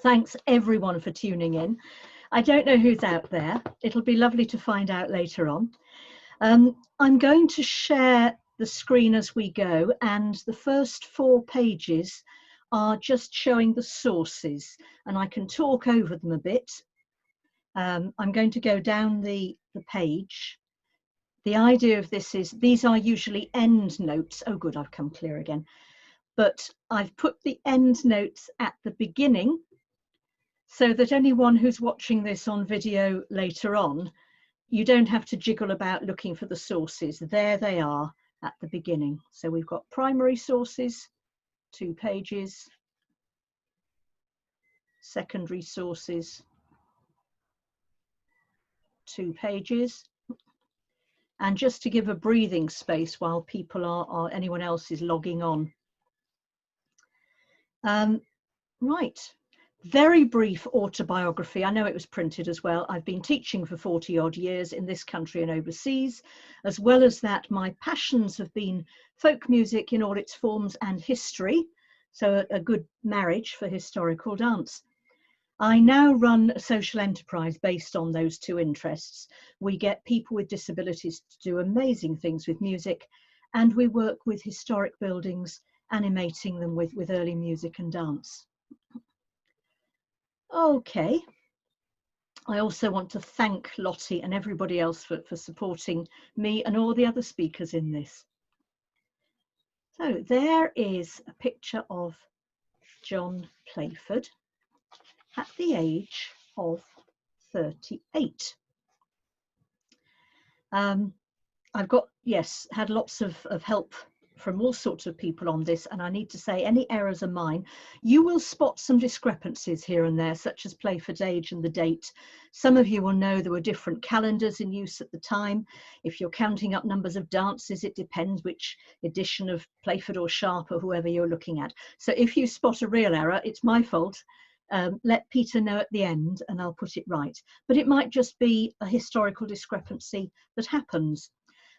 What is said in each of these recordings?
Thanks everyone for tuning in. I don't know who's out there. It'll be lovely to find out later on. I'm going to share the screen as we go, and the first 4 pages are just showing the sources, and I can talk over them a bit. I'm going to go down the page. The idea of this is these are usually end notes. Oh good, I've come clear again. But I've put the end notes at the beginning so that anyone who's watching this on video later on, you don't have to jiggle about looking for the sources. There they are at the beginning. So we've got primary sources, 2 pages, secondary sources, 2 pages. And just to give a breathing space while people are anyone else is logging on. Right. Very brief autobiography. I know it was printed as well. I've been teaching for 40 odd years in this country and overseas. As well as that, my passions have been folk music in all its forms and history. So a good marriage for historical dance. I now run a social enterprise based on those 2 interests. We get people with disabilities to do amazing things with music, and we work with historic buildings, animating them with early music and dance. Okay. I also want to thank Lottie and everybody else for supporting me and all the other speakers in this. So there is a picture of John Playford at the age of 38. I've got, yes, had lots of help from all sorts of people on this, and I need to say any errors are mine. You will spot some discrepancies here and there, such as Playford's age and the date. Some of you will know there were different calendars in use at the time. If you're counting up numbers of dances, it depends which edition of Playford or Sharp or whoever you're looking at. So if you spot a real error, it's my fault. Let Peter know at the end and I'll put it right. But it might just be a historical discrepancy that happens.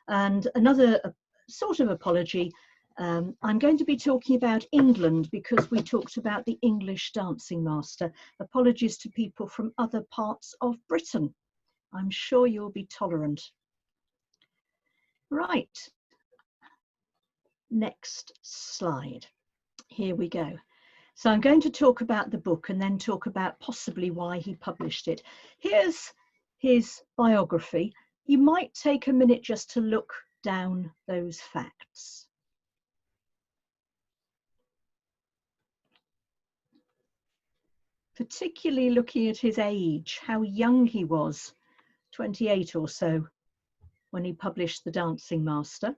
And another sort of apology, I'm going to be talking about England because we talked about the English dancing master. Apologies to people from other parts of Britain. I'm sure you'll be tolerant. Right, next slide. Here we go. So I'm going to talk about the book and then talk about possibly why he published it. Here's his biography. You might take a minute just to look down those facts. Particularly looking at his age, how young he was, 28 or so, when he published The Dancing Master.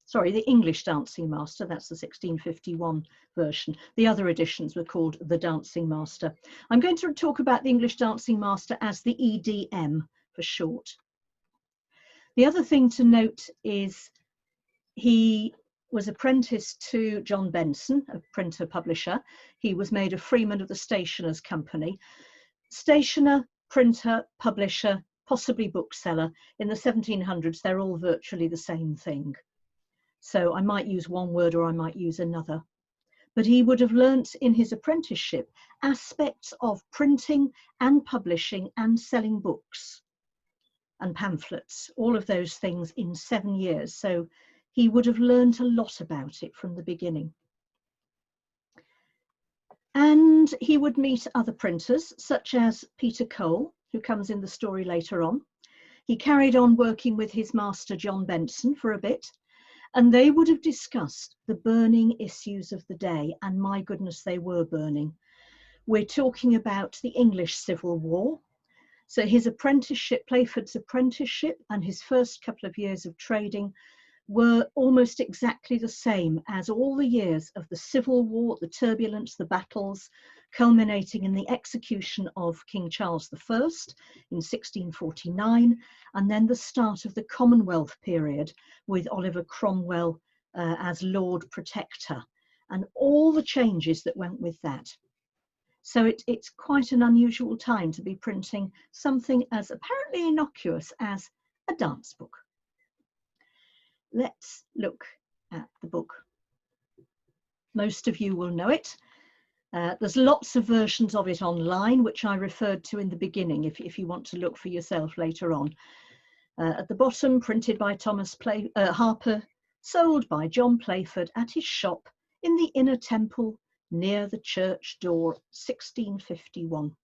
Sorry, The English Dancing Master, that's the 1651 version. The other editions were called The Dancing Master. I'm going to talk about the English Dancing Master as the EDM for short. The other thing to note is he was apprenticed to John Benson, a printer publisher. He was made a freeman of the Stationers' Company. Stationer, printer, publisher, possibly bookseller. In the 1700s, they're all virtually the same thing. So I might use one word or I might use another. But he would have learnt in his apprenticeship aspects of printing and publishing and selling books and pamphlets, all of those things in 7 years. So he would have learnt a lot about it from the beginning. And he would meet other printers, such as Peter Cole, who comes in the story later on. He carried on working with his master, John Benson, for a bit, and they would have discussed the burning issues of the day, and my goodness, they were burning. We're talking about the English Civil War. So his apprenticeship, Playford's apprenticeship, and his first couple of years of trading were almost exactly the same as all the years of the Civil War, the turbulence, the battles, culminating in the execution of King Charles I in 1649, and then the start of the Commonwealth period with Oliver Cromwell as Lord Protector, and all the changes that went with that. So it's quite an unusual time to be printing something as apparently innocuous as a dance book. Let's look at the book. Most of you will know it. There's lots of versions of it online, which I referred to in the beginning, if you want to look for yourself later on. At the bottom, printed by Thomas Harper, sold by John Playford at his shop in the Inner Temple near the church door, 1651.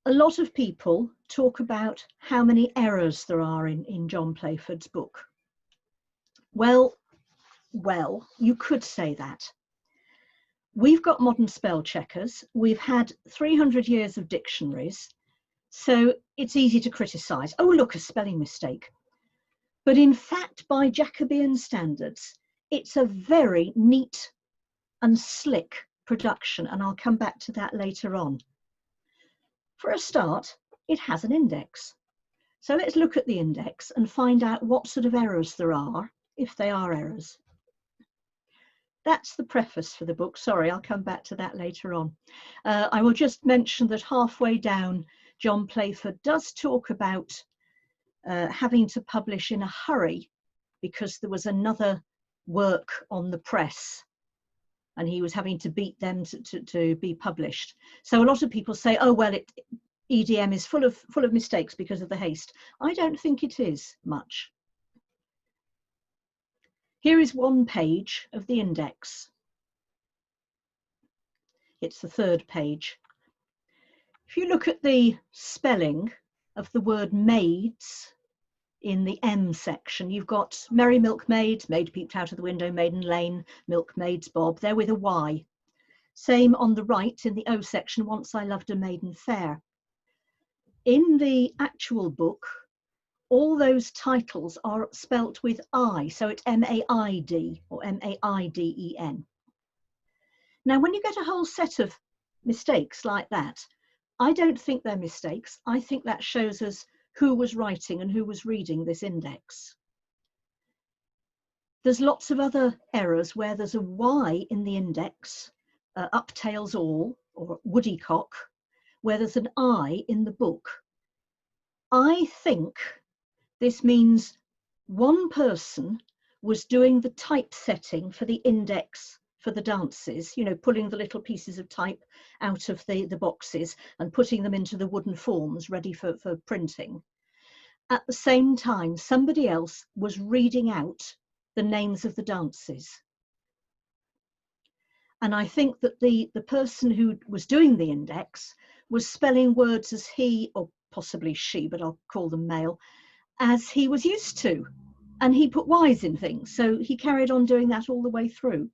A lot of people talk about how many errors there are in John Playford's book. Well, you could say that. We've got modern spell checkers. We've had 300 years of dictionaries. So it's easy to criticise. Oh, look, a spelling mistake. But in fact, by Jacobean standards, it's a very neat and slick production. And I'll come back to that later on. For a start, it has an index. So let's look at the index and find out what sort of errors there are, if they are errors. That's the preface for the book. Sorry, I'll come back to that later on. I will just mention that halfway down, John Playford does talk about having to publish in a hurry because there was another work on the press and he was having to beat them to be published. So a lot of people say, oh, well, EDM is full of mistakes because of the haste. I don't think it is much. Here is one page of the index. It's the third page. If you look at the spelling of the word maids in the M section, you've got merry milkmaids, maid peeped out of the window, maiden lane, milkmaids bob, they're with a Y. Same on the right in the O section, once I loved a maiden fair. In the actual book, all those titles are spelt with I, so it's M-A-I-D or M-A-I-D-E-N. Now, when you get a whole set of mistakes like that, I don't think they're mistakes. I think that shows us who was writing and who was reading this index. There's lots of other errors where there's a Y in the index, uptails all, or woodycock, where there's an I in the book. I think this means one person was doing the typesetting for the index for the dances, you know, pulling the little pieces of type out of the boxes and putting them into the wooden forms ready for printing. At the same time, somebody else was reading out the names of the dances. And I think that the person who was doing the index was spelling words as he, or possibly she, but I'll call them male, as he was used to. And he put Y's in things. So he carried on doing that all the way through.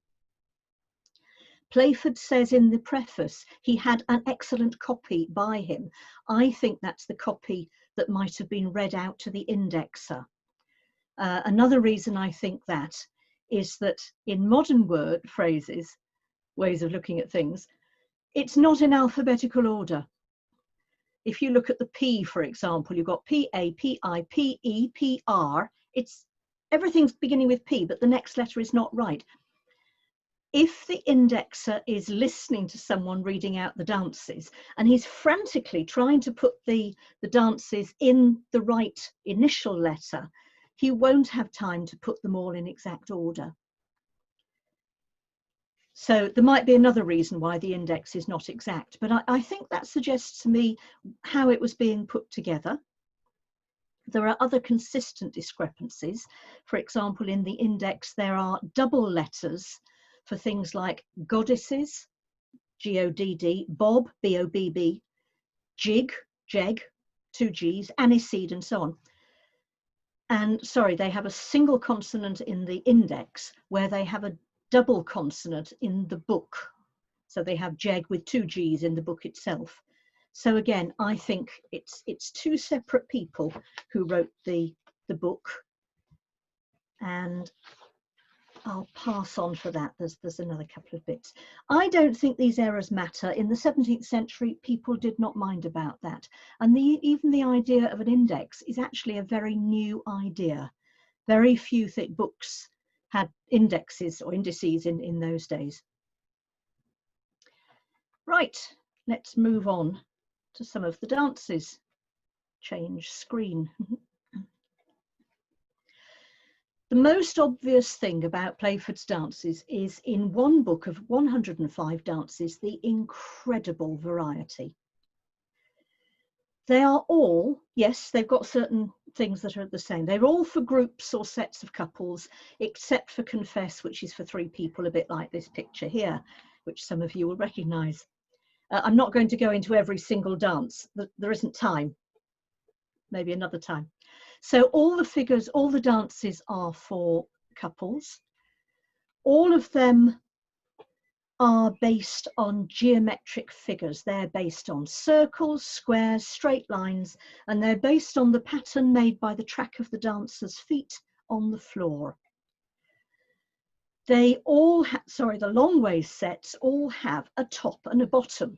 Playford says in the preface, he had an excellent copy by him. I think that's the copy that might have been read out to the indexer. Another reason I think that is that in modern word phrases, ways of looking at things, it's not in alphabetical order. If you look at the P, for example, you've got P-A, P-I, P-E, P-R. Everything's beginning with P, but the next letter is not right. If the indexer is listening to someone reading out the dances and he's frantically trying to put the dances in the right initial letter, he won't have time to put them all in exact order. So there might be another reason why the index is not exact, but I think that suggests to me how it was being put together. There are other consistent discrepancies. For example, in the index, there are double letters for things like goddesses, G-O-D-D, bob, B-O-B-B, jig, jeg, 2 G's, aniseed, and so on. And sorry, they have a single consonant in the index where they have a double consonant in the book. So they have jeg with 2 G's in the book itself. So again, I think it's 2 separate people who wrote the book. And I'll pass on for that. There's another couple of bits. I don't think these errors matter. In the 17th century, people did not mind about that. And even the idea of an index is actually a very new idea. Very few thick books had indexes or indices in those days. Right, let's move on to some of the dances. Change screen. The most obvious thing about Playford's dances is in one book of 105 dances, the incredible variety. They are all, yes, they've got certain things that are the same. They're all for groups or sets of couples, except for Confess, which is for 3 people, a bit like this picture here, which some of you will recognise. I'm not going to go into every single dance. There isn't time. Maybe another time. So all the figures, all the dances are for couples. All of them are based on geometric figures. They're based on circles, squares, straight lines, and they're based on the pattern made by the track of the dancer's feet on the floor. They all the long waist sets all have a top and a bottom.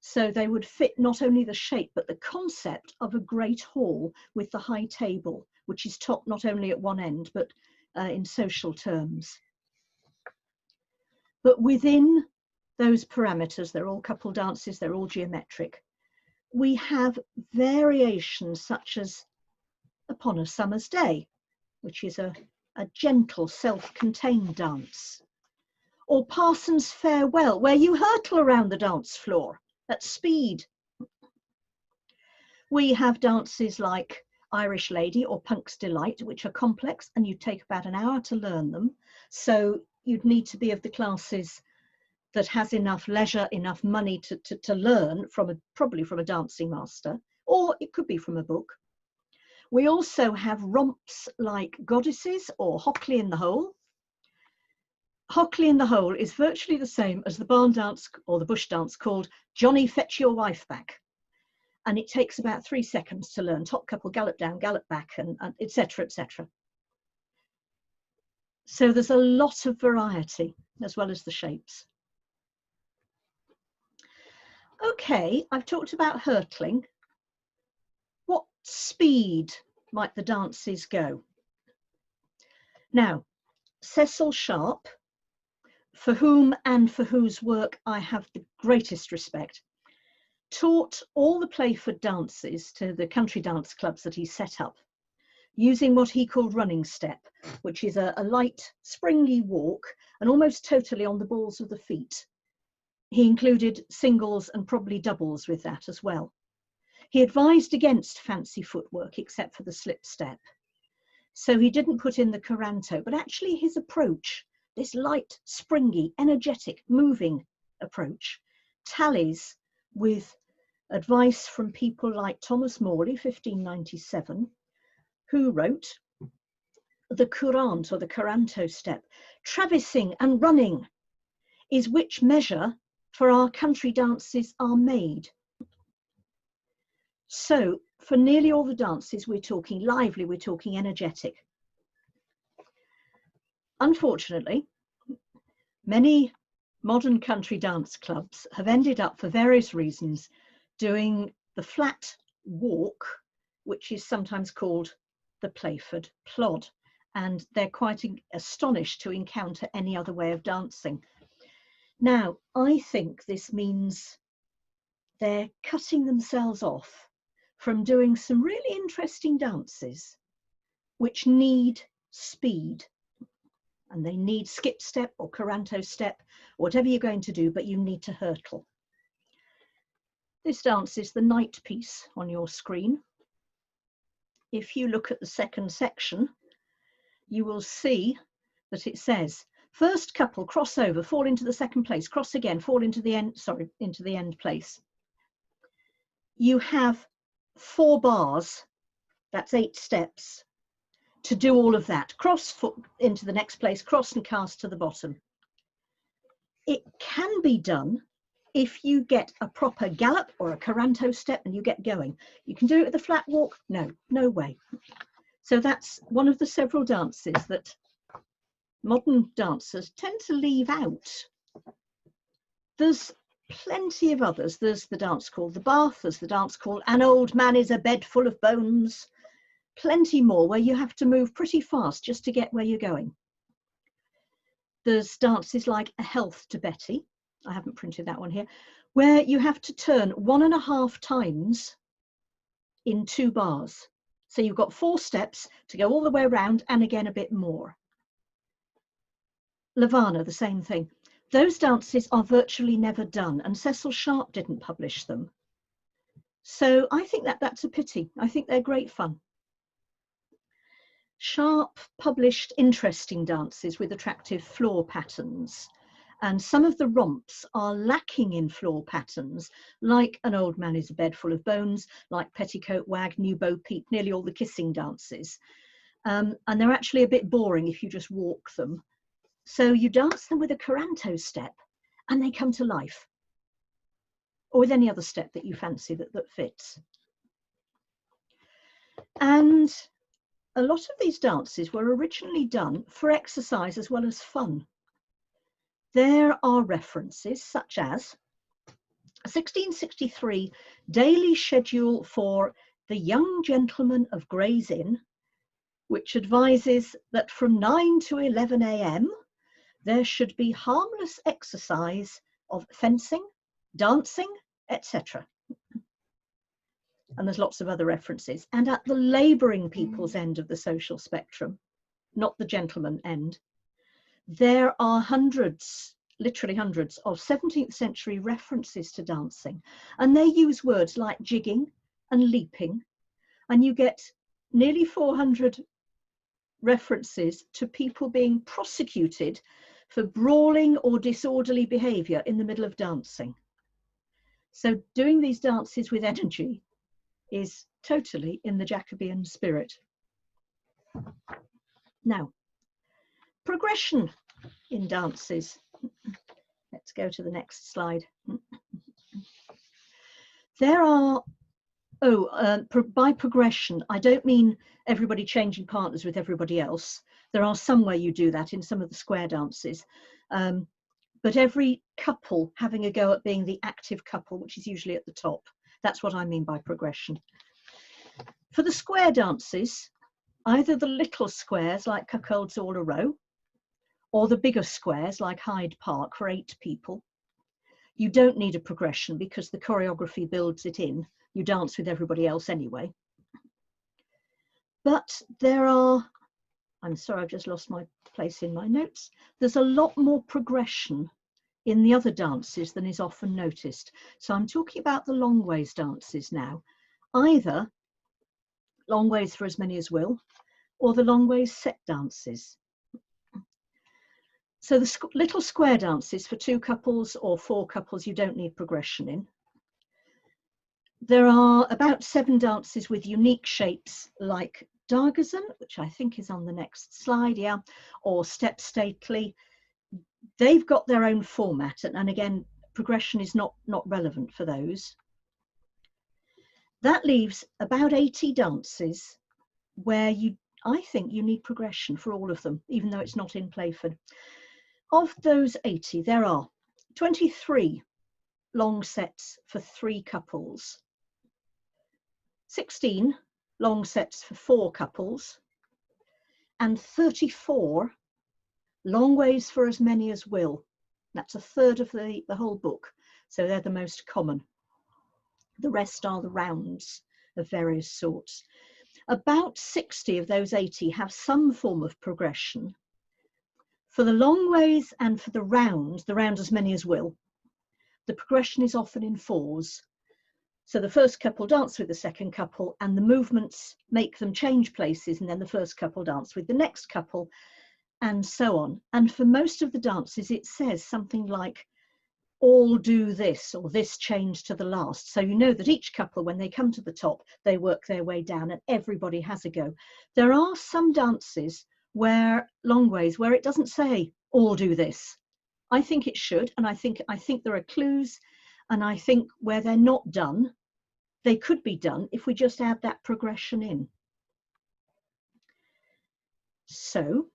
So they would fit not only the shape, but the concept of a great hall with the high table, which is topped not only at one end, but in social terms. But within those parameters, they're all couple dances, they're all geometric. We have variations such as Upon a Summer's Day, which is a gentle, self-contained dance. Or Parson's Farewell, where you hurtle around the dance floor at speed. We have dances like Irish Lady or Punk's Delight, which are complex and you take about an hour to learn them. So you'd need to be of the classes that has enough leisure, enough money to learn from probably from a dancing master, or it could be from a book. We also have romps like Goddesses or Hockley in the Hole. Hockley in the Hole is virtually the same as the barn dance or the bush dance called Johnny Fetch Your Wife Back. And it takes about 3 seconds to learn. Top couple, gallop down, gallop back, and etc., etc. So there's a lot of variety as well as the shapes. Okay, I've talked about hurtling. What speed might the dances go? Now, Cecil Sharp, for whom and for whose work I have the greatest respect, taught all the Playford dances to the country dance clubs that he set up, using what he called running step, which is a light, springy walk and almost totally on the balls of the feet. He included singles and probably doubles with that as well. He advised against fancy footwork except for the slip step. So he didn't put in the Coranto, but actually his approach, this light, springy, energetic, moving approach, tallies with advice from people like Thomas Morley, 1597, who wrote the courant or the Coranto step. Traversing and running is which measure for our country dances are made. So for nearly all the dances, we're talking lively, we're talking energetic. Unfortunately, many modern country dance clubs have ended up, for various reasons, doing the flat walk, which is sometimes called the Playford plod. And they're quite astonished to encounter any other way of dancing. Now, I think this means they're cutting themselves off from doing some really interesting dances which need speed. And they need skip step or Coranto step, whatever you're going to do, but you need to hurtle. This dance is the night piece on your screen. If you look at the second section, you will see that it says, first couple, cross over, fall into the second place, cross again, fall into the end, into the end place. You have 4 bars, that's 8 steps, to do all of that. Cross foot into the next place, cross and cast to the bottom. It can be done if you get a proper gallop or a Coranto step and you get going. You can do it with a flat walk? No, no way. So that's one of the several dances that modern dancers tend to leave out. There's plenty of others. There's the dance called the Bath, there's the dance called An Old Man is a Bed Full of Bones. Plenty more where you have to move pretty fast just to get where you're going. There's dances like A Health to Betty, I haven't printed that one here, where you have to turn 1.5 times in 2 bars. So you've got 4 steps to go all the way around and again a bit more. Lavana, the same thing. Those dances are virtually never done, and Cecil Sharp didn't publish them. So I think that's a pity. I think they're great fun. Sharp published interesting dances with attractive floor patterns, and some of the romps are lacking in floor patterns, like An Old Man is a Bed Full of Bones, like Petticoat Wag, New Bo Peep, nearly all the kissing dances. And they're actually a bit boring if you just walk them. So you dance them with a Coranto step and they come to life, or with any other step that you fancy that fits. And a lot of these dances were originally done for exercise as well as fun. There are references such as a 1663 daily schedule for the young gentlemen of Gray's Inn, which advises that from 9 to 11 a.m. there should be harmless exercise of fencing, dancing, etc. And there's lots of other references. And at the labouring people's end of the social spectrum, not the gentleman end, there are hundreds, literally hundreds, of 17th century references to dancing. And they use words like jigging and leaping. And you get nearly 400 references to people being prosecuted for brawling or disorderly behaviour in the middle of dancing. So doing these dances with energy is totally in the Jacobean spirit. Now, progression in dances. Let's go to the next slide. There are, by progression, I don't mean everybody changing partners with everybody else. There are some where you do that in some of the square dances. But every couple having a go at being the active couple, which is usually at the top. That's what I mean by progression. For the square dances, either the little squares like Cuckolds All a Row, or the bigger squares like Hyde Park for 8 people. You don't need a progression because the choreography builds it in. You dance with everybody else anyway. But there are, I'm sorry, I've just lost my place in my notes. There's a lot more progression in the other dances than is often noticed. So I'm talking about the long ways dances now, either long ways for as many as will, or the long ways set dances. So the little square dances for 2 couples or 4 couples, you don't need progression in. There are about 7 dances with unique shapes like Dargazon, which I think is on the next slide, yeah, or Step Stately. They've got their own format, and again, progression is not relevant for those. That leaves about 80 dances where I think you need progression for all of them, even though it's not in Playford. Of those 80, there are 23 long sets for 3 couples, 16 long sets for 4 couples, and 34 long ways for as many as will. That's a third of the whole book, so they're the most common. The rest are the rounds of various sorts. About 60 of those 80 have some form of progression. For the long ways and for the rounds as many as will, the progression is often in 4s. So the first couple dance with the second couple and the movements make them change places, and then the first couple dance with the next couple, and so on. And for most of the dances, it says something like, all do this, or this change to the last. So you know that each couple, when they come to the top, they work their way down and everybody has a go. There are some dances where, long ways, where it doesn't say, all do this. I think it should, and I think there are clues, and I think where they're not done, they could be done if we just add that progression in. So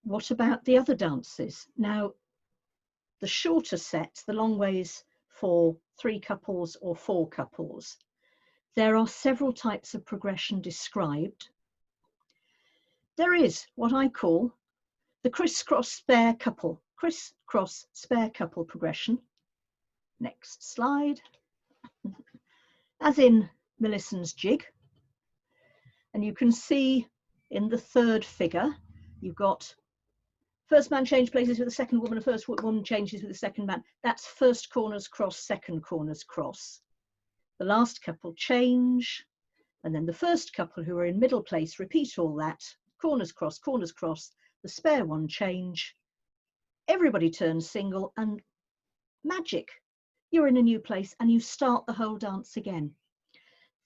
what about the other dances? Now, the shorter sets, the long ways for 3 couples or 4 couples, there are several types of progression described. There is what I call the crisscross spare couple progression. Next slide. As in Millicent's jig. And you can see in the third figure, you've got first man change places with the second woman, and first woman changes with the second man. That's first corners cross, second corners cross. The last couple change, and then the first couple who are in middle place repeat all that. Corners cross, the spare one change. Everybody turns single, and magic. You're in a new place and you start the whole dance again.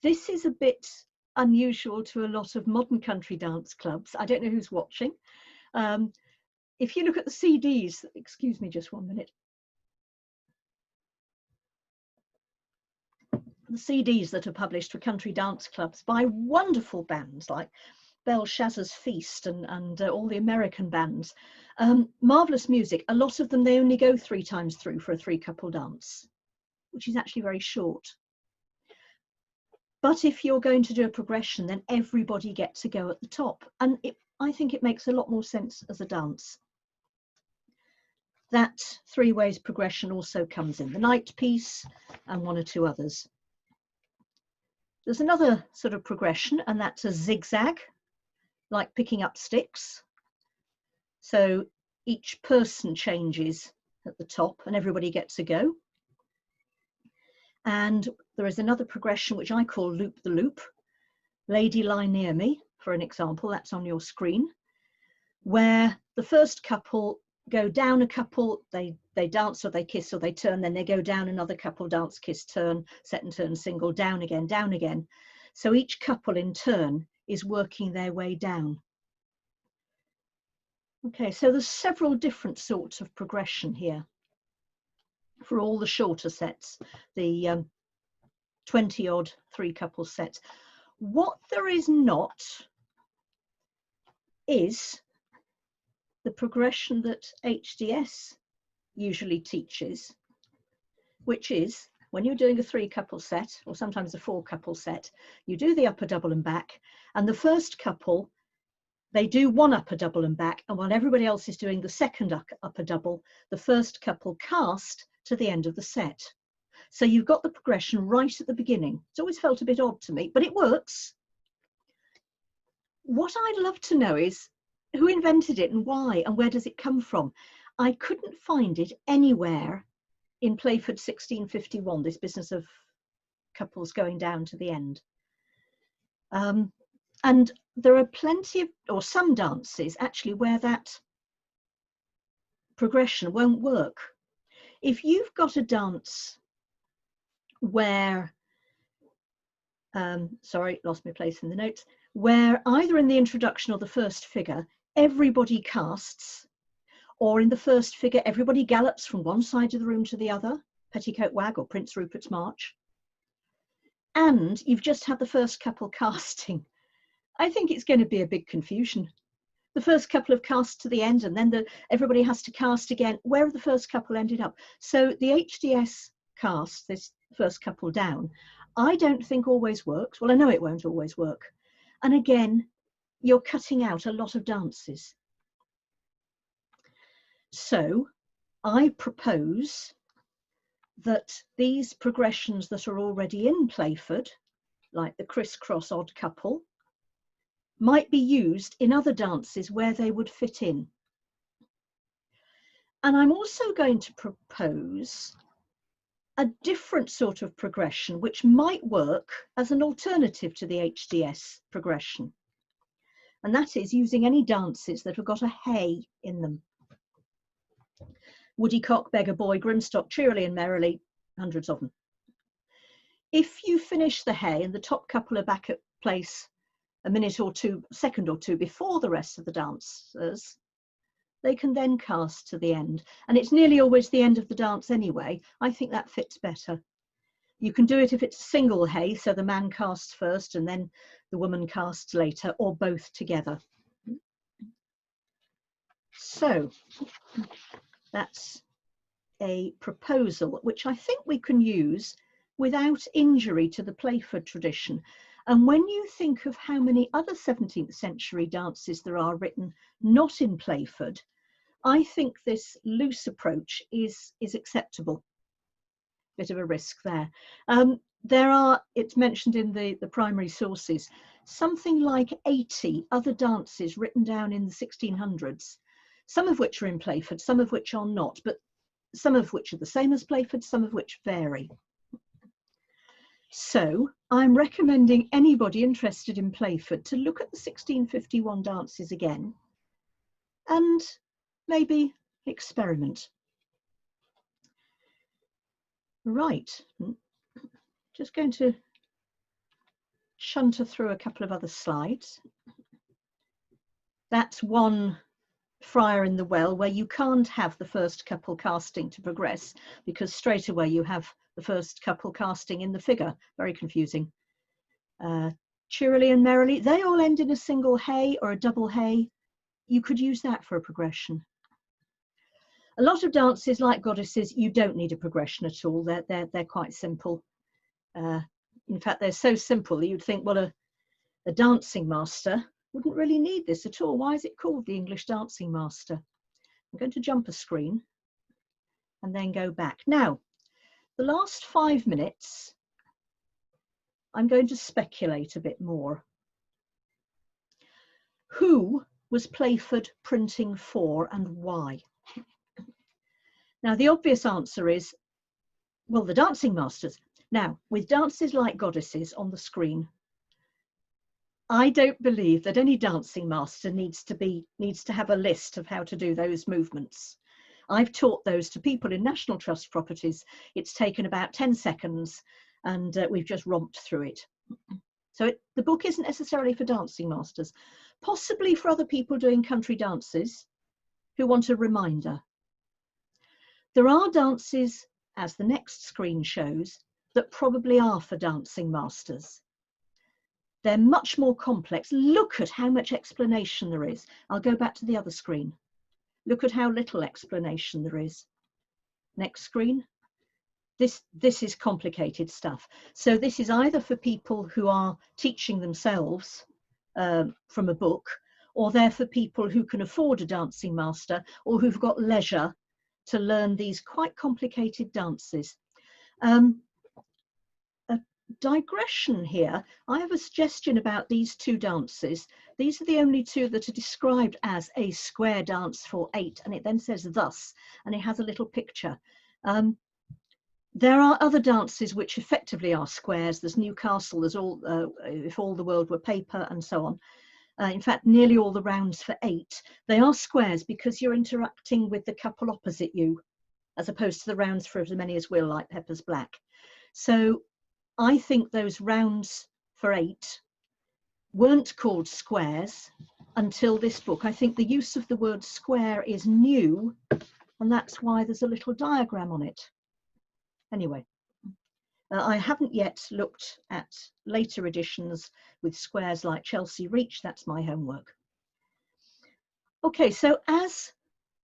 This is a bit unusual to a lot of modern country dance clubs. I don't know who's watching. If you look at the CDs, excuse me just 1 minute. The CDs that are published for country dance clubs by wonderful bands like Belshazzar's Feast and all the American bands. Marvellous music. A lot of them, they only go 3 times through for a 3-couple dance, which is actually very short. But if you're going to do a progression, then everybody gets to go at the top. And I think it makes a lot more sense as a dance. That 3 ways progression also comes in the night piece and 1 or 2 others. There's another sort of progression, and that's a zigzag, like picking up sticks. So each person changes at the top and everybody gets a go. And there is another progression which I call loop the loop. Lady Lie Near Me, for an example, that's on your screen, where the first couple go down a couple, they dance or they kiss or they turn, then they go down another couple, dance, kiss, turn, set and turn, single, down again, down again. So each couple in turn is working their way down. Okay, so there's several different sorts of progression here for all the shorter sets, the 20-odd 3-couple sets. What there is not is the progression that HDS usually teaches, which is when you're doing a 3-couple set, or sometimes a 4-couple set, you do the upper double and back, and the first couple, they do 1 upper double and back, and while everybody else is doing the second upper double, the first couple cast to the end of the set. So you've got the progression right at the beginning. It's always felt a bit odd to me, but it works. What I'd love to know is who invented it and why, and where does it come from? I couldn't find it anywhere in Playford 1651, this business of couples going down to the end. And there are plenty of, or some dances actually, where that progression won't work. If you've got a dance where, sorry, lost my place in the notes, where either in the introduction or the first figure, everybody casts, or in the first figure, everybody gallops from one side of the room to the other, Petticoat Wag or Prince Rupert's March, and you've just had the first couple casting, I think it's going to be a big confusion. The first couple have cast to the end, and then everybody has to cast again. Where have the first couple ended up? So the HDS cast, this first couple down, I don't think always works. Well, I know it won't always work. And again, you're cutting out a lot of dances. So I propose that these progressions that are already in Playford, like the crisscross odd couple, might be used in other dances where they would fit in. And I'm also going to propose a different sort of progression which might work as an alternative to the HDS progression. And that is using any dances that have got a hey in them. Woodycock, Beggar Boy, Grimstock, Cheerily and Merrily, hundreds of them. If you finish the hey and the top couple are back at place a minute or two, second or two before the rest of the dancers, they can then cast to the end. And it's nearly always the end of the dance anyway. I think that fits better. You can do it if it's a single hey, so the man casts first and then the woman casts later, or both together. So that's a proposal which I think we can use without injury to the Playford tradition. And when you think of how many other 17th century dances there are written not in Playford, I think this loose approach is acceptable. Bit of a risk there. It's mentioned in the primary sources, something like 80 other dances written down in the 1600s, some of which are in Playford, some of which are not, but some of which are the same as Playford, some of which vary. So I'm recommending anybody interested in Playford to look at the 1651 dances again and maybe experiment. Right, just going to shunter through a couple of other slides. That's one friar in the well where you can't have the first couple casting to progress, because straight away you have the first couple casting in the figure. Very confusing. Cheerily and merrily, they all end in a single hey or a double hey. You could use that for a progression. A lot of dances like Goddesses, you don't need a progression at all. They're quite simple. In fact, they're so simple that you'd think, well, a dancing master wouldn't really need this at all. Why is it called the English Dancing Master? I'm going to jump a screen and then go back. Now, the last 5 minutes, I'm going to speculate a bit more. Who was Playford printing for and why? Now, the obvious answer is, well, the dancing masters. Now, with dances like Goddesses on the screen, I don't believe that any dancing master needs to have a list of how to do those movements. I've taught those to people in National Trust properties. It's taken about 10 seconds and we've just romped through it. So the book isn't necessarily for dancing masters, possibly for other people doing country dances who want a reminder. There are dances, as the next screen shows, that probably are for dancing masters. They're much more complex. Look at how much explanation there is. I'll go back to the other screen. Look at how little explanation there is. Next screen. This is complicated stuff. So this is either for people who are teaching themselves from a book, or they're for people who can afford a dancing master or who've got leisure to learn these quite complicated dances. A digression here. I have a suggestion about these two dances. These are the only two that are described as a square dance for 8, and it then says thus, and it has a little picture. There are other dances which effectively are squares. There's Newcastle, there's all, If All the World Were Paper, and so on. In fact, nearly all the rounds for 8, they are squares because you're interacting with the couple opposite you, as opposed to the rounds for As Many As Will, like Pepper's Black. So I think those rounds for 8 weren't called squares until this book. I think the use of the word square is new, and that's why there's a little diagram on it. Anyway, I haven't yet looked at later editions with squares like Chelsea Reach. That's my homework. Okay, so as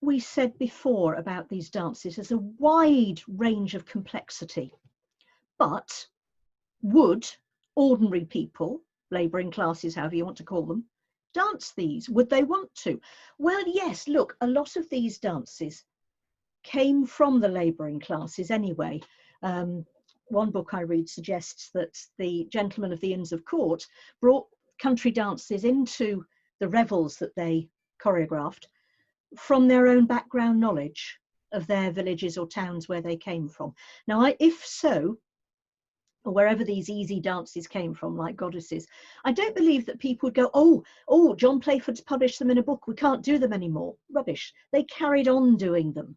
we said before about these dances, there's a wide range of complexity, but would ordinary people, labouring classes, however you want to call them, dance these? Would they want to? Well, yes, look, a lot of these dances came from the labouring classes anyway. One book I read suggests that the gentlemen of the Inns of Court brought country dances into the revels that they choreographed from their own background knowledge of their villages or towns where they came from. Now, if so, or wherever these easy dances came from, like Goddesses, I don't believe that people would go, oh, John Playford's published them in a book, we can't do them anymore. Rubbish. They carried on doing them.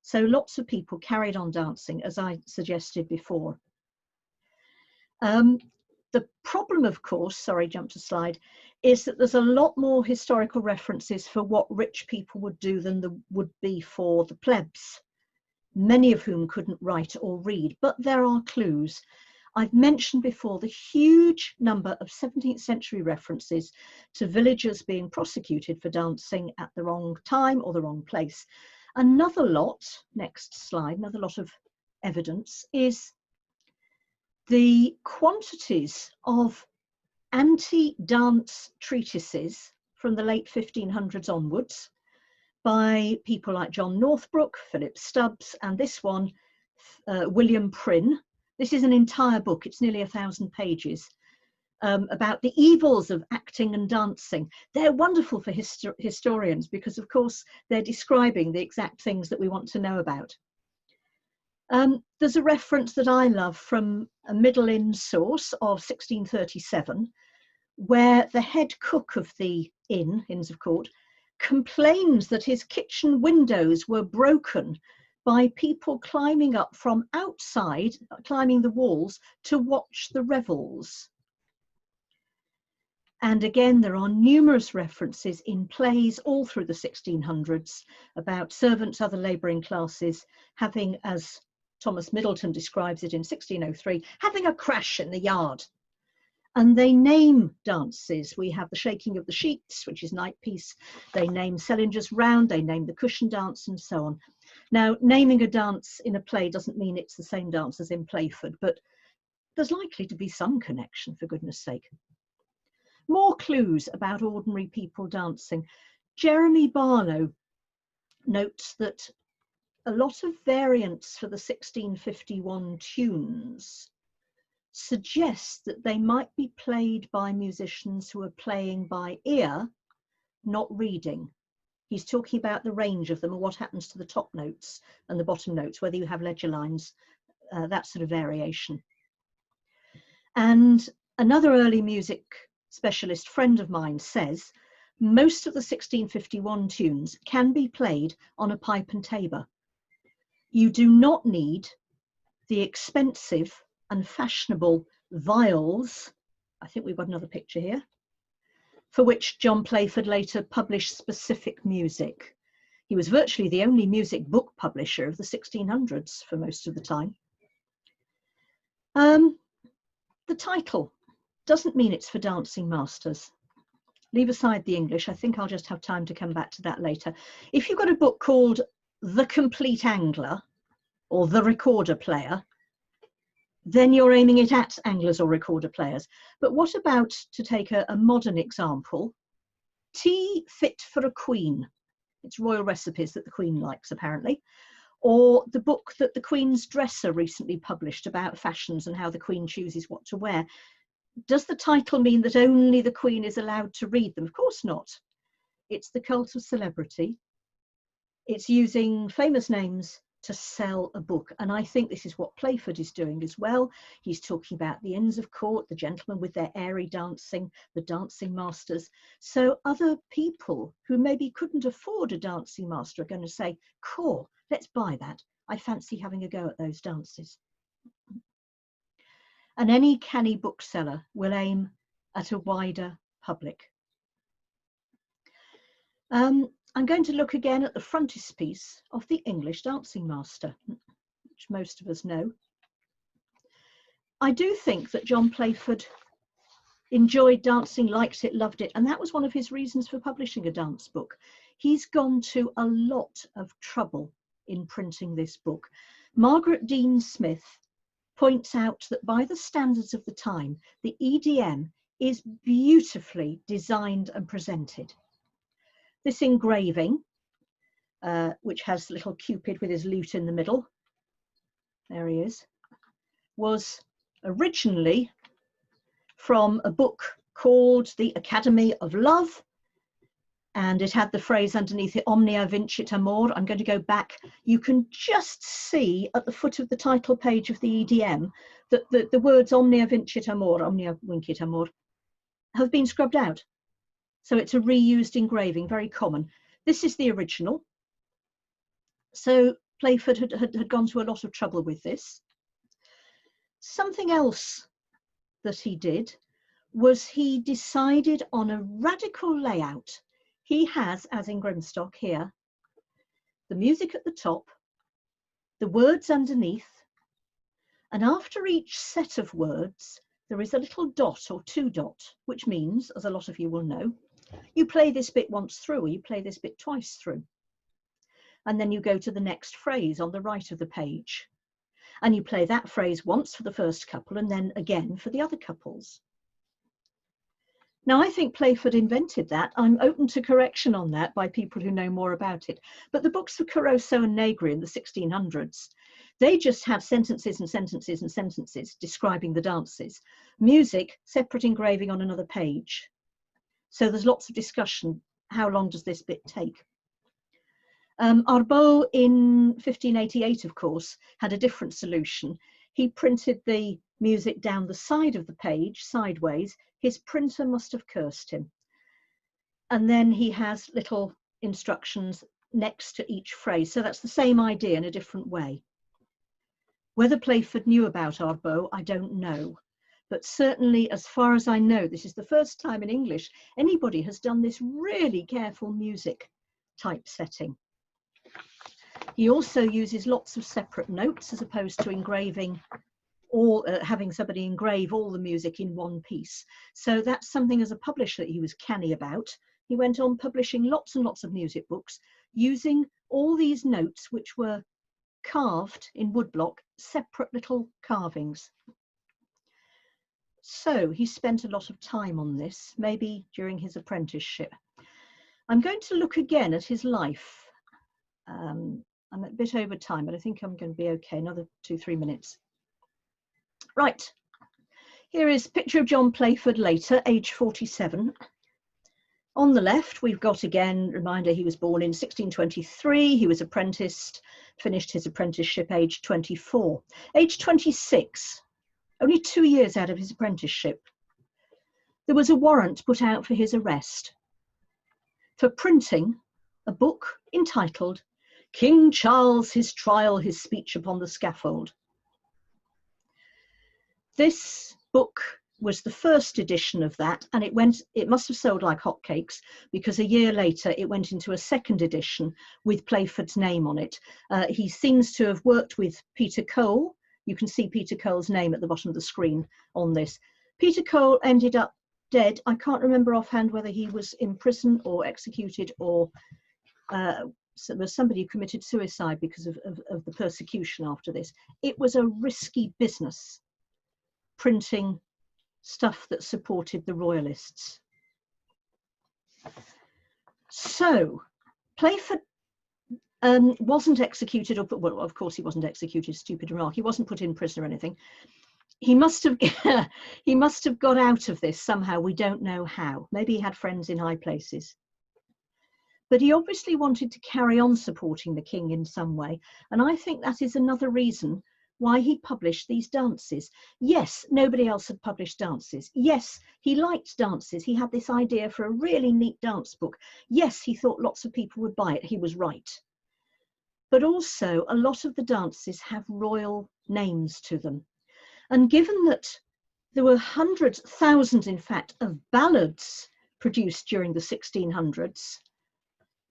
So lots of people carried on dancing, as I suggested before. The problem, of course, sorry, jump to slide, is that there's a lot more historical references for what rich people would do than there would be for the plebs, many of whom couldn't write or read, but there are clues. I've mentioned before the huge number of 17th century references to villagers being prosecuted for dancing at the wrong time or the wrong place. Another lot, next slide, another lot of evidence is the quantities of anti-dance treatises from the late 1500s onwards by people like John Northbrook, Philip Stubbs, and this one, William Prynne. This is an entire book, it's nearly 1,000 pages. about the evils of acting and dancing. They're wonderful for historians because, of course, they're describing the exact things that we want to know about. There's a reference that I love from a Middle Inn source of 1637, where the head cook of the inn, Inns of Court, complains that his kitchen windows were broken by people climbing up from outside, climbing the walls to watch the revels. And again, there are numerous references in plays all through the 1600s about servants, other labouring classes, having, as Thomas Middleton describes it in 1603, having a crash in the yard. And they name dances. We have the shaking of the sheets, which is night piece. They name Sellinger's round, they name the cushion dance, and so on. Now, naming a dance in a play doesn't mean it's the same dance as in Playford, but there's likely to be some connection, for goodness sake. More clues about ordinary people dancing. Jeremy Barlow notes that a lot of variants for the 1651 tunes suggest that they might be played by musicians who are playing by ear, not reading. He's talking about the range of them and what happens to the top notes and the bottom notes, whether you have ledger lines, that sort of variation. And another early music specialist friend of mine says most of the 1651 tunes can be played on a pipe and tabor. You do not need the expensive and fashionable viols, I think we've got another picture here, for which John Playford later published specific music. He was virtually the only music book publisher of the 1600s for most of the time. The title doesn't mean it's for dancing masters. Leave aside the English, I think I'll just have time to come back to that later. If you've got a book called The Complete Angler or The Recorder Player, then you're aiming it at anglers or recorder players. But what about, to take a modern example, Tea Fit for a Queen? It's royal recipes that the Queen likes, apparently. Or the book that the Queen's dresser recently published about fashions and how the Queen chooses what to wear. Does the title mean that only the Queen is allowed to read them? Of course not. It's the cult of celebrity. It's using famous names to sell a book. And I think this is what Playford is doing as well. He's talking about the Inns of Court, the gentlemen with their airy dancing, the dancing masters. So other people who maybe couldn't afford a dancing master are going to say, cool, let's buy that. I fancy having a go at those dances. And any canny bookseller will aim at a wider public. I'm going to look again at the frontispiece of the English Dancing Master, which most of us know. I do think that John Playford enjoyed dancing, liked it, loved it, and that was one of his reasons for publishing a dance book. He's gone to a lot of trouble in printing this book. Margaret Dean Smith points out that by the standards of the time, the EDM is beautifully designed and presented. This engraving, which has little Cupid with his lute in the middle, there he is, was originally from a book called The Academy of Love, and it had the phrase underneath it, Omnia vincit amor. I'm going to go back. You can just see at the foot of the title page of the EDM that the words Omnia vincit amor, Omnia vincit amor, have been scrubbed out. So it's a reused engraving, very common. This is the original. So Playford had gone to a lot of trouble with this. Something else that he did was he decided on a radical layout. He has, as in Grimstock here, the music at the top, the words underneath, and after each set of words, there is a little dot or two dot, which means, as a lot of you will know, you play this bit once through, or you play this bit twice through. And then you go to the next phrase on the right of the page. And you play that phrase once for the first couple and then again for the other couples. Now, I think Playford invented that. I'm open to correction on that by people who know more about it. But the books for Caruso and Negri in the 1600s They just have sentences and sentences and sentences describing the dances. Music, separate engraving on another page. So there's lots of discussion. How long does this bit take? Arbeau in 1588, of course, had a different solution. He printed the music down the side of the page, sideways. His printer must have cursed him. And then he has little instructions next to each phrase. So that's the same idea in a different way. Whether Playford knew about Arbeau, I don't know. But certainly, as far as I know, this is the first time in English anybody has done this really careful music typesetting. He also uses lots of separate notes as opposed to engraving all, having somebody engrave all the music in one piece. So that's something as a publisher that he was canny about. He went on publishing lots and lots of music books using all these notes which were carved in woodblock, separate little carvings. So he spent a lot of time on this, maybe during his apprenticeship. I'm going to look again at his life. I'm a bit over time, but I think I'm going to be okay, another 2-3 minutes. Right, here is a picture of John Playford later, age 47. On the left, we've got again, reminder, he was born in 1623, he was apprenticed, finished his apprenticeship age 24. Age 26, only 2 years out of his apprenticeship, there was a warrant put out for his arrest for printing a book entitled King Charles, His Trial, His Speech upon the Scaffold. This book was the first edition of that, and it must have sold like hotcakes, because a year later it went into a second edition with Playford's name on it. He seems to have worked with Peter Cole. You can see Peter Cole's name at the bottom of the screen on this. Peter Cole ended up dead. I can't remember offhand whether he was in prison or executed, or so there was somebody who committed suicide because of the persecution after this. It was a risky business, printing stuff that supported the royalists. So Playford wasn't executed, or well, of course he wasn't executed, stupid remark. He wasn't put in prison or anything. He must have he must have got out of this somehow. We don't know how. Maybe he had friends in high places. But he obviously wanted to carry on supporting the king in some way. And I think that is another reason why he published these dances. Yes, nobody else had published dances. Yes, he liked dances. He had this idea for a really neat dance book. Yes, he thought lots of people would buy it. He was right. But also, a lot of the dances have royal names to them. And given that there were hundreds, thousands, in fact, of ballads produced during the 1600s,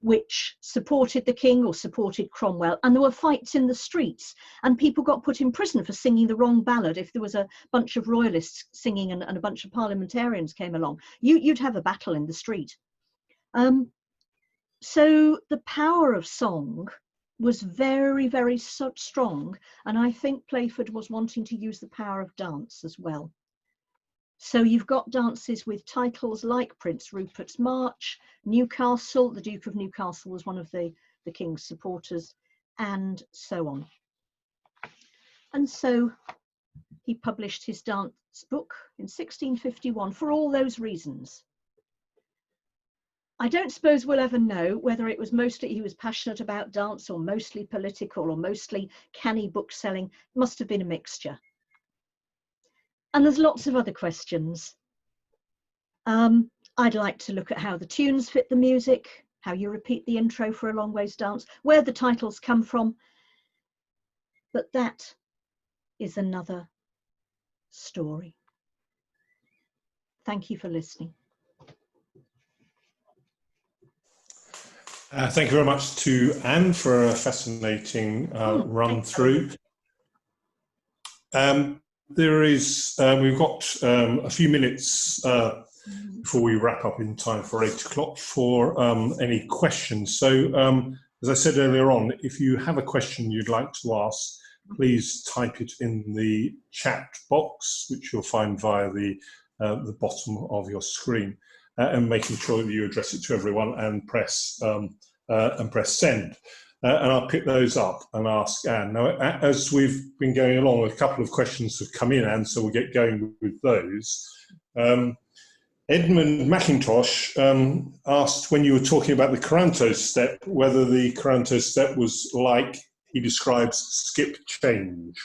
which supported the king or supported Cromwell, and there were fights in the streets, and people got put in prison for singing the wrong ballad. If there was a bunch of royalists singing and a bunch of parliamentarians came along, you'd have a battle in the street. So the power of song was very, very strong, and I think Playford was wanting to use the power of dance as well. So you've got dances with titles like Prince Rupert's March, Newcastle, the Duke of Newcastle was one of the king's supporters, and so on. And so he published his dance book in 1651 for all those reasons. I don't suppose we'll ever know whether it was mostly he was passionate about dance, or mostly political, or mostly canny book selling. It must have been a mixture. And there's lots of other questions. I'd like to look at how the tunes fit the music, how you repeat the intro for A Long Way's Dance, where the titles come from. But that is another story. Thank you for listening. Thank you very much to Anne for a fascinating run through. We've got a few minutes before we wrap up in time for 8 o'clock for any questions. So as I said earlier on, if you have a question you'd like to ask, please type it in the chat box, which you'll find via the bottom of your screen, and making sure that you address it to everyone and press send. and I'll pick those up and ask Anne. Now, as we've been going along, a couple of questions have come in, Anne, so we'll get going with those. Edmund McIntosh asked, when you were talking about the Coranto step, whether the Coranto step was like he describes skip change.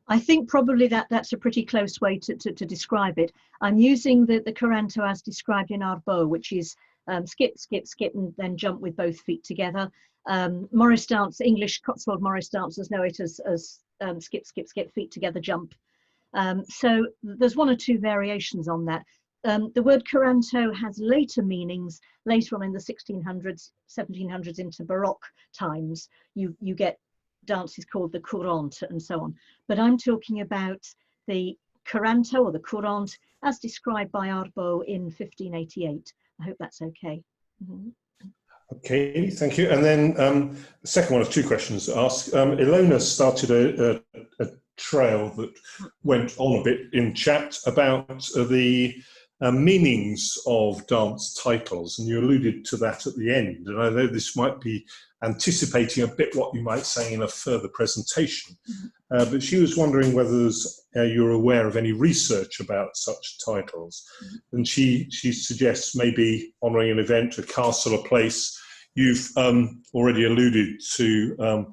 I think probably that's a pretty close way to describe it. I'm using the Coranto as described in Arbeau, which is skip, skip, skip, and then jump with both feet together. Morris dance, English Cotswold Morris dancers know it as skip, skip, skip, feet together, jump. So there's one or two variations on that. The word Coranto has later meanings. Later on in the 1600s, 1700s into Baroque times, you get dances called the courante and so on. But I'm talking about the Coranto or the courante as described by Arbeau in 1588. I hope that's okay. Mm-hmm. Okay, thank you. And then the second one of two questions asked. Ilona started a trail that went on a bit in chat about the meanings of dance titles, and you alluded to that at the end. And I know this might be anticipating a bit what you might say in a further presentation, but she was wondering whether you're aware of any research about such titles. And she suggests maybe honouring an event, a castle, a place. You've already alluded to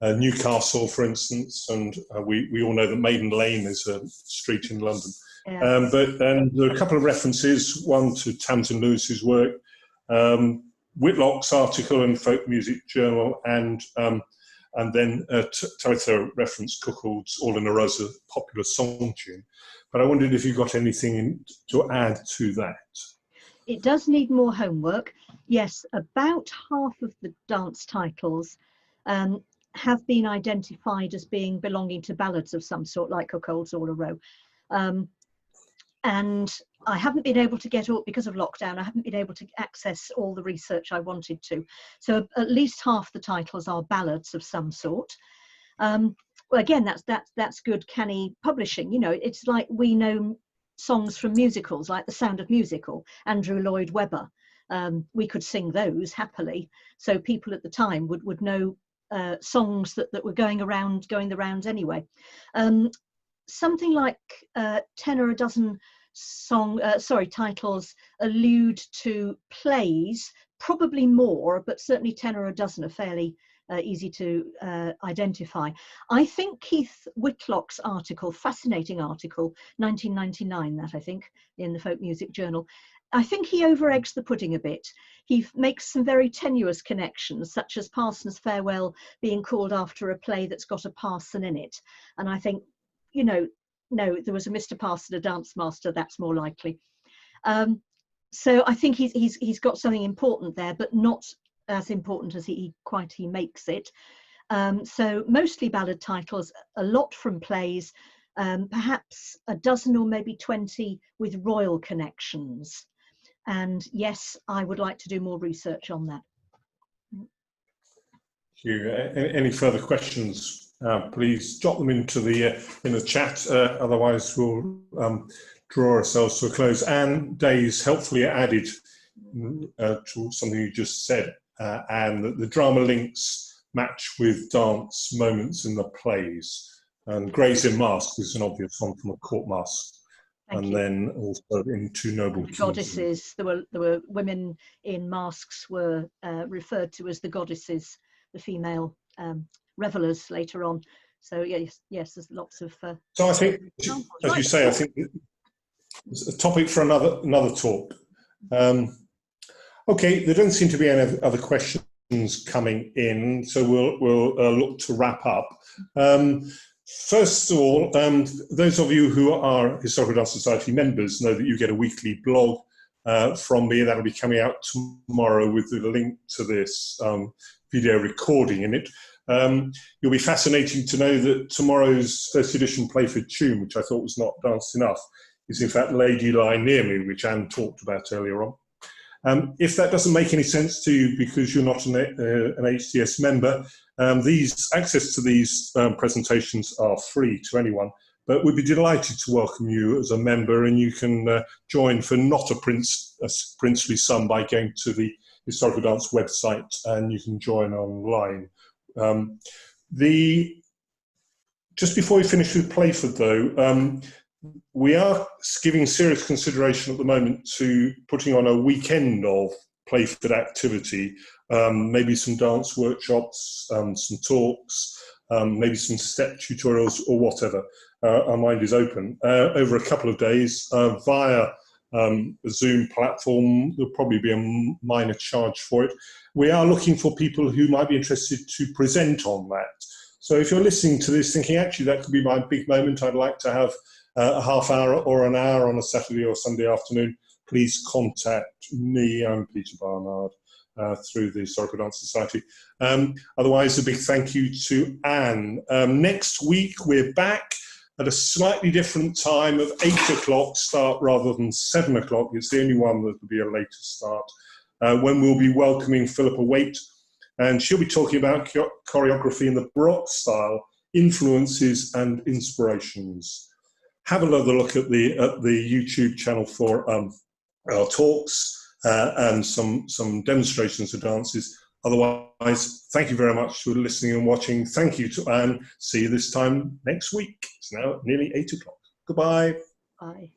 Newcastle, for instance, and we all know that Maiden Lane is a street in London. Yeah. But there are a couple of references, one to Tamsin Lewis's work, Whitlock's article in Folk Music Journal, and then Tabitha referenced Cuckold's All in a Rose, a popular song tune. But I wondered if you got anything to add to that. It does need more homework. Yes, about half of the dance titles have been identified as being belonging to ballads of some sort, like Cuckold's All a Row. And I haven't been able to get all, because of lockdown, I haven't been able to access all the research I wanted to. So at least half the titles are ballads of some sort. Well, again, that's good, canny publishing. You know, it's like we know songs from musicals, like The Sound of Music or Andrew Lloyd Webber. We could sing those happily. So people at the time would know songs that were going the rounds anyway. Something like 10 or a dozen titles allude to plays, probably more, but certainly 10 or a dozen are fairly easy to identify. I think Keith Whitlock's article, fascinating article, 1999, that I think, in the Folk Music Journal, I think he over-eggs the pudding a bit. He makes some very tenuous connections, such as Parson's Farewell being called after a play that's got a parson in it. And I think, you know, no, there was a Mr. Parson, a dance master, that's more likely. So I think he's got something important there, but not as important as he makes it. So mostly ballad titles, a lot from plays, perhaps a dozen or maybe 20 with royal connections. And yes, I would like to do more research on that. Thank you. Any further questions? Please jot them into in the chat. Otherwise, we'll draw ourselves to a close. Anne Daye's helpfully added to something you just said, and that the drama links match with dance moments in the plays. And Grace in Mask is an obvious one from a court mask. Thank you. Then also in Two Noble Kings. Goddesses. There were women in masks were referred to as the goddesses, the female revelers later on. So yes, there's lots of. So I think, as you say, I think it's a topic for another talk. Okay, there don't seem to be any other questions coming in, so we'll look to wrap up. First of all, those of you who are Historical Dance Society members know that you get a weekly blog from me. That'll be coming out tomorrow with the link to this video recording in it. You'll be fascinating to know that tomorrow's first edition Playford tune, which I thought was not danced enough, is in fact Lady Lie Near Me, which Anne talked about earlier on. If that doesn't make any sense to you because you're not an HDS member, access to these presentations are free to anyone, but we'd be delighted to welcome you as a member, and you can join for not a princely sum by going to the Historical Dance website, and you can join online. Just before we finish with Playford, though, we are giving serious consideration at the moment to putting on a weekend of Playford activity, maybe some dance workshops, some talks, maybe some step tutorials or whatever. Our mind is open. Over a couple of days via a Zoom platform. There'll probably be a minor charge for it. We are looking for people who might be interested to present on that. So if you're listening to this thinking, actually, that could be my big moment, I'd like to have a half hour or an hour on a Saturday or Sunday afternoon, please contact me. I'm Peter Barnard through the Historical Dance Society. Otherwise, a big thank you to Anne. Next week, we're back at a slightly different time of 8 o'clock start rather than 7 o'clock. It's the only one that will be a later start, when we'll be welcoming Philippa Waite, and she'll be talking about choreography in the Baroque style, influences and inspirations. Have another look at the YouTube channel for our talks and some demonstrations of dances. Otherwise, thank you very much for listening and watching. Thank you to Anne. See you this time next week. It's now nearly 8 o'clock. Goodbye. Bye.